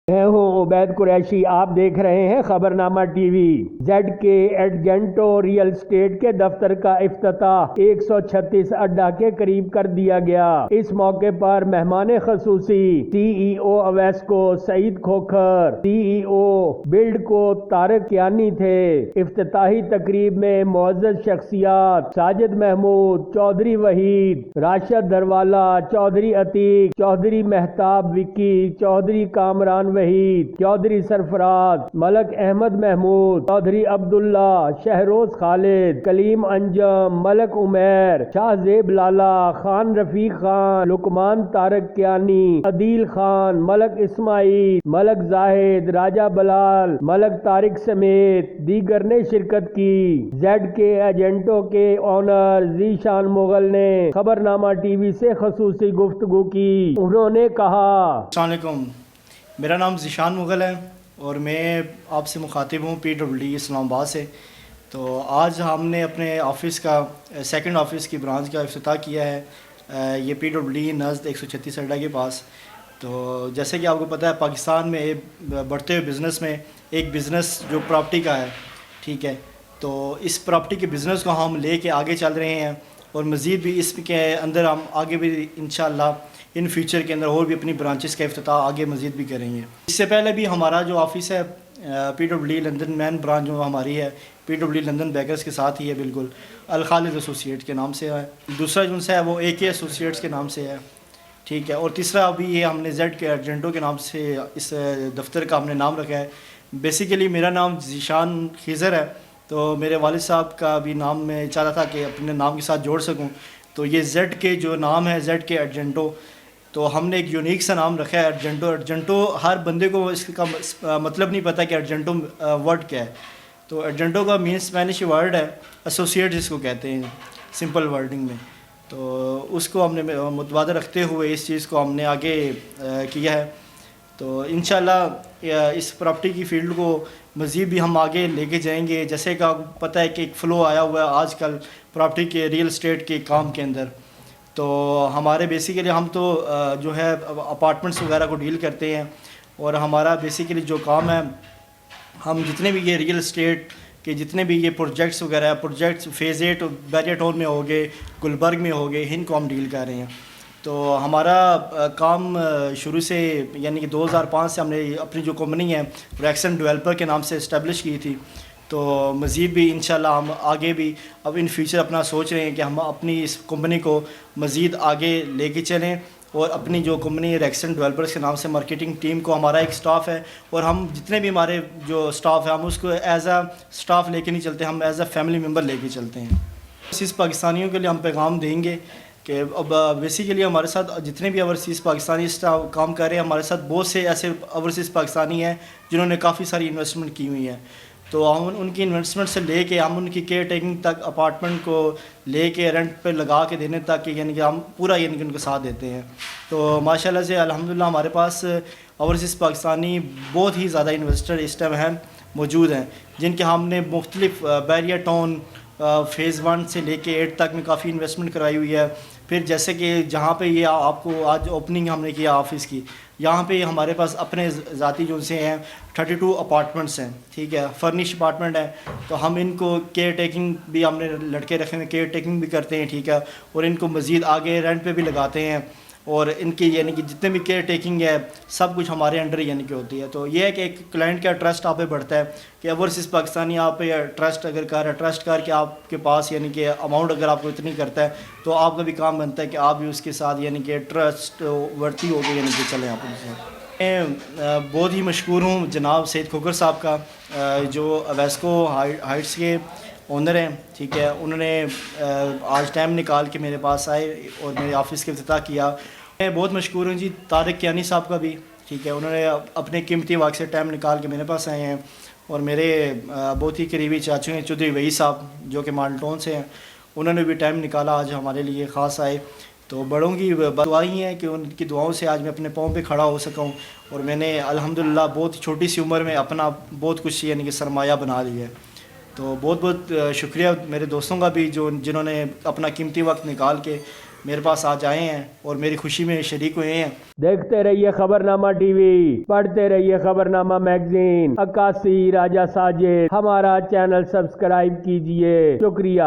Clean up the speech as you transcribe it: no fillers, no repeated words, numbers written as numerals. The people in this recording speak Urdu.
میں ہوں عبید قریشی، آپ دیکھ رہے ہیں خبرنامہ ٹی وی۔ زیڈ کے ایڈجنٹو ریئل اسٹیٹ کے دفتر کا افتتاح 136 اڈا کے قریب کر دیا گیا۔ اس موقع پر مہمان خصوصی سی ای او اویسکو سعید کھوکھر، سی ای او بلڈ کو طارق کیانی تھے۔ افتتاحی تقریب میں معزز شخصیات ساجد محمود، چودھری وحید، راشد دھروالا، چودھری عتیق، چودھری مہتاب وکی، چودھری کامران وحید، چودھری سرفراز، ملک احمد محمود، چودھری عبداللہ، شہروز خالد، کلیم انجم، ملک عمیر، شاہ زیب لالا، خان رفیق خان، لقمان طارق کیانی، عدیل خان، ملک اسماعیل، ملک زاہد، راجہ بلال، ملک طارق سمیت دیگر نے شرکت کی۔ زیڈ کے ایجنٹوں کے آنر ذیشان مغل نے خبرنامہ ٹی وی سے خصوصی گفتگو کی۔ انہوں نے کہا: السلام علیکم، میرا نام ذیشان مغل ہے اور میں آپ سے مخاطب ہوں PWD اسلام آباد سے۔ تو آج ہم نے اپنے آفس کا سیکنڈ آفس کی برانچ کا افتتاح کیا ہے، یہ PWD نزد 136 اڈا کے پاس۔ تو جیسے کہ آپ کو پتہ ہے، پاکستان میں بڑھتے ہوئے بزنس میں ایک بزنس جو پراپرٹی کا ہے، ٹھیک ہے، تو اس پراپرٹی کے بزنس کو ہم لے کے آگے چل رہے ہیں اور مزید بھی اس کے اندر ہم آگے بھی انشاءاللہ ان فیوچر کے اندر اور بھی اپنی برانچز کا افتتاح آگے مزید بھی کریں گے۔ اس سے پہلے بھی ہمارا جو آفس ہے PWD لندن مین برانچ جو ہماری ہے PWD لندن بیکرز کے ساتھ ہی ہے، بالکل الخالد ایسوسیٹس کے نام سے ہے۔ دوسرا جو ہے وہ AK ایسوسیٹس کے نام سے ہے، ٹھیک ہے، اور تیسرا ابھی یہ ہم نے زیڈ کے ایجنٹوں کے نام سے اس دفتر کا ہم نے نام رکھا ہے۔ بیسیکلی میرا نام ذیشان خیزر ہے، تو میرے والد صاحب کا بھی نام میں چاہ رہا تھا کہ اپنے نام کے ساتھ جوڑ سکوں، تو یہ زیڈ کے جو نام ہے زیڈ کے ایڈجنٹو، تو ہم نے ایک یونیک سا نام رکھا ہے ایڈجنٹو۔ ایڈجنٹو ہر بندے کو اس کا مطلب نہیں پتہ کہ ایڈجنٹو ورڈ کیا ہے۔ تو ایڈجنٹو کا مین اسپینش ورڈ ہے ایسوسیٹ، جس کو کہتے ہیں سمپل ورڈنگ میں۔ تو اس کو ہم نے متبادل رکھتے ہوئے اس چیز کو ہم نے آگے کیا ہے۔ تو انشاءاللہ اس پراپرٹی کی فیلڈ کو مزید بھی ہم آگے لے کے جائیں گے۔ جیسے کہ آپ کو پتہ ہے کہ ایک فلو آیا ہوا ہے آج کل پراپرٹی کے ریئل اسٹیٹ کے کام کے اندر، تو ہمارے بیسیکلی ہم تو جو ہے اپارٹمنٹس وغیرہ کو ڈیل کرتے ہیں، اور ہمارا بیسیکلی جو کام ہے، ہم جتنے بھی یہ ریئل اسٹیٹ کے جتنے بھی یہ پروجیکٹس وغیرہ پروجیکٹس فیز 8 بیریئر ٹاؤن میں ہو گئے، گلبرگ میں ہو گئے، ان کو ہم ڈیل کر رہے ہیں۔ تو ہمارا کام شروع سے یعنی کہ 2005 سے ہم نے اپنی جو کمپنی ہے ریکسن ڈیولپر کے نام سے اسٹیبلش کی تھی۔ تو مزید بھی انشاءاللہ ہم آگے بھی اب ان فیوچر اپنا سوچ رہے ہیں کہ ہم اپنی اس کمپنی کو مزید آگے لے کے چلیں، اور اپنی جو کمپنی ریکسن ڈیولپرز کے نام سے مارکیٹنگ ٹیم کو، ہمارا ایک سٹاف ہے، اور ہم جتنے بھی ہمارے جو سٹاف ہے ہم اس کو ایز اے سٹاف لے کے نہیں چلتے، ہم ایز اے فیملی ممبر لے کے چلتے ہیں۔ اوورسیز پاکستانیوں کے لیے ہم پیغام دیں گے کہ اب بیسیکلی ہمارے ساتھ جتنے بھی اوورسیز پاکستانی کام کر رہے ہیں، ہمارے ساتھ بہت سے ایسے اوورسیز پاکستانی ہیں جنہوں نے کافی ساری انویسٹمنٹ کی ہوئی ہے۔ تو ہم ان کی انویسٹمنٹ سے لے کے ہم ان کی کیئر ٹیکنگ تک، اپارٹمنٹ کو لے کے رینٹ پہ لگا کے دینے تک، یعنی کہ ہم پورا یعنی کہ ان کا ساتھ دیتے ہیں۔ تو ماشاءاللہ سے الحمدللہ ہمارے پاس اوورسیز پاکستانی بہت ہی زیادہ انویسٹر اس ٹائم ہیں، موجود ہیں، جن کے ہم نے مختلف بیریئر ٹاؤن فیز 1 سے لے کے 8 تک میں کافی انویسٹمنٹ کرائی ہوئی ہے۔ پھر جیسے کہ جہاں پہ یہ آپ کو آج اوپننگ ہم نے کیا آفس کی، یہاں پہ ہمارے پاس اپنے ذاتی جو سے ہیں 32 اپارٹمنٹس ہیں، ٹھیک ہے، فرنش اپارٹمنٹ ہیں۔ تو ہم ان کو کیئر ٹیکنگ بھی ہم نے لڑکے رکھے ہوئے، کیئر ٹیکنگ بھی کرتے ہیں، ٹھیک ہے، اور ان کو مزید آگے رینٹ پہ بھی لگاتے ہیں، اور ان کی یعنی کہ جتنے بھی کیئر ٹیکنگ ہے سب کچھ ہمارے انڈر یعنی کہ ہوتی ہے۔ تو یہ ہے کہ ایک کلائنٹ کا ٹرسٹ آپ پہ بڑھتا ہے کہ اوورسیز پاکستانی آپ پہ ٹرسٹ اگر ٹرسٹ کر کے آپ کے پاس یعنی کہ اماؤنٹ اگر آپ کو اتنی کرتا ہے، تو آپ کا بھی کام بنتا ہے کہ آپ بھی اس کے ساتھ یعنی کہ ٹرسٹ ورتی ہو گئی، یعنی کہ چلیں آپ ان سے۔ میں بہت ہی مشکور ہوں جناب سعید کھوکھر صاحب کا، جو اویسکو ہائٹس کے اونر ہیں، ٹھیک ہے، انہوں نے آج ٹائم نکال کے میرے پاس آئے اور میرے آفس کے افتتاح کیا۔ میں بہت مشکور ہوں جی طارق کیانی صاحب کا بھی، ٹھیک ہے، انہوں نے اپنے قیمتی وقت سے ٹائم نکال کے میرے پاس آئے ہیں، اور میرے بہت ہی قریبی چاچو ہیں چودھری وحید صاحب جو کہ ماڈل ٹاؤن سے ہیں، انہوں نے بھی ٹائم نکالا آج ہمارے لیے خاص آئے۔ تو بڑوں کی دعائیں ہیں کہ ان کی دعاؤں سے آج میں اپنے پاؤں پہ کھڑا ہو سکا ہوں، اور میں نے الحمدللہ بہت چھوٹی سی عمر میں اپنا بہت کچھ یعنی کہ سرمایہ بنا لیا ہے۔ تو بہت بہت شکریہ میرے دوستوں کا بھی، جنہوں نے اپنا قیمتی وقت نکال کے میرے پاس آج آئے ہیں اور میری خوشی میں شریک ہوئے ہیں۔ دیکھتے رہیے خبرنامہ ٹی وی، پڑھتے رہیے خبرنامہ میگزین۔ عکاسی راجہ ساجد، ہمارا چینل سبسکرائب کیجئے، شکریہ۔